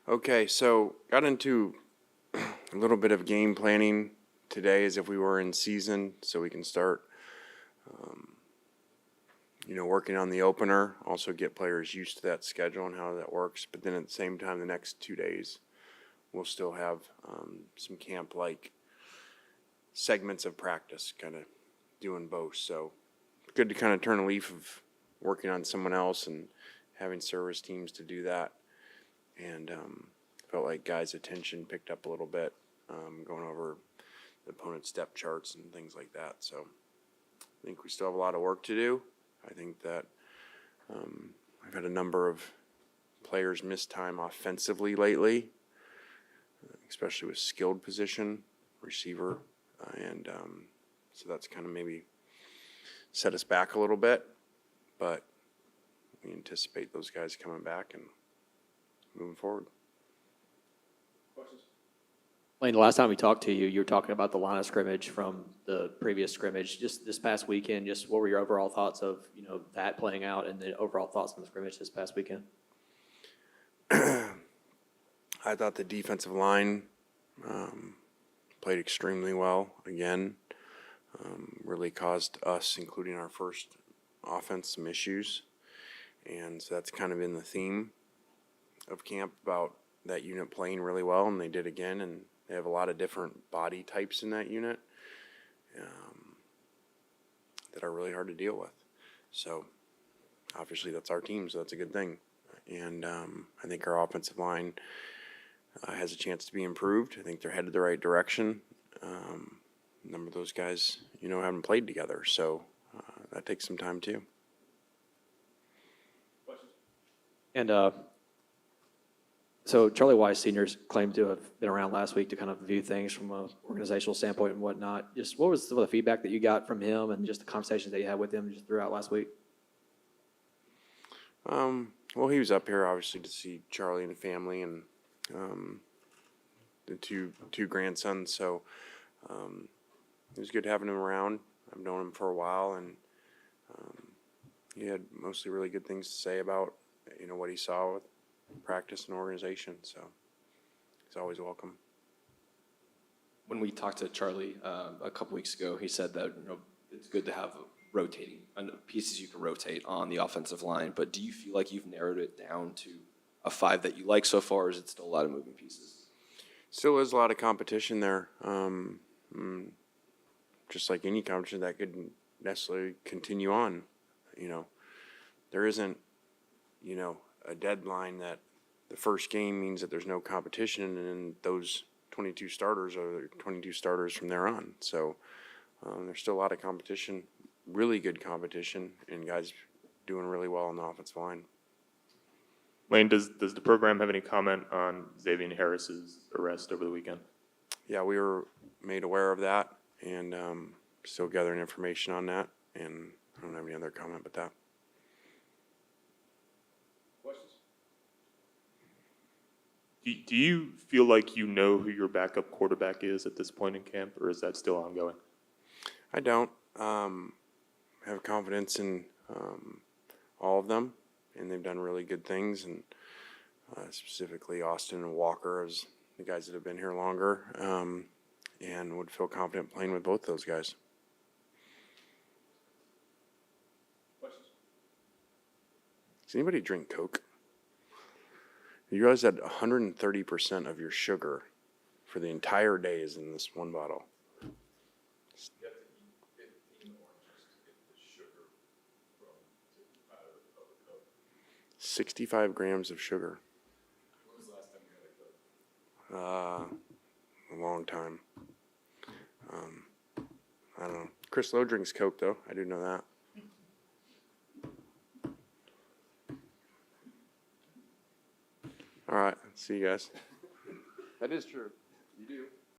Okay, so got into a little bit of game planning today as if we were in season, so we can start, working on the opener, also get players used to that schedule and how that works. But then at the same time, the next 2 days, we'll still have some camp-like segments of practice, kind of doing both. So good to kind of turn a leaf of working on someone else and having service teams to do that. And felt like guys' attention picked up a little bit, going over the opponent's step charts and things like that. So I think we still have a lot of work to do. I think that I've had a number of players miss time offensively lately, especially with skilled position, receiver, and so that's kind of maybe set us back a little bit, but we anticipate those guys coming back and moving forward. Lane, the last time we talked to you, you were talking about the line of scrimmage from the previous scrimmage. Just this past weekend, just what were your overall thoughts of, that playing out and the overall thoughts on the scrimmage this past weekend? I thought the defensive line played extremely well again. Really caused us, including our first offense, some issues. And so that's kind of been the theme of camp, about that unit playing really well, and they did again. And they have a lot of different body types in that unit that are really hard to deal with. So obviously that's our team, so that's a good thing. And I think our offensive line has a chance to be improved. I think they're headed the right direction. A number of those guys, haven't played together, so that takes some time too. And so Charlie Wise Sr.'s claimed to have been around last week to kind of view things from an organizational standpoint and whatnot. Just what was some of the feedback that you got from him and just the conversations that you had with him just throughout last week? Well, he was up here obviously to see Charlie and the family and the two grandsons, so it was good having him around. I've known him for a while, and he had mostly really good things to say about what he saw with practice and organization, so he's always welcome. When we talked to Charlie a couple weeks ago, he said that it's good to have rotating pieces you can rotate on the offensive line. But do you feel like you've narrowed it down to a 5 that you like so far, or is it still a lot of moving pieces? Still is a lot of competition there. Just like any competition that could necessarily continue on. There isn't, a deadline that the first game means that there's no competition, and then those 22 starters are 22 starters from there on. So there's still a lot of competition, really good competition, and guys doing really well on the offensive line. Lane, does the program have any comment on Xavier Harris's arrest over the weekend? Yeah, we were made aware of that, and still gathering information on that, and I don't have any other comment but that. Do you feel like you know who your backup quarterback is at this point in camp, or is that still ongoing? I don't have confidence in all of them, and they've done really good things, and specifically Austin and Walker as the guys that have been here longer, and would feel confident playing with both those guys. Does anybody drink Coke? You realize that 130% of your sugar for the entire day is in this one bottle. You have to eat 15 oranges to get the sugar out of the Coke. 65 grams of sugar. When was the last time you had a Coke? A long time. I don't know. Chris Lowe drinks Coke, though. I do know that. All right. See you guys. That is true. You do.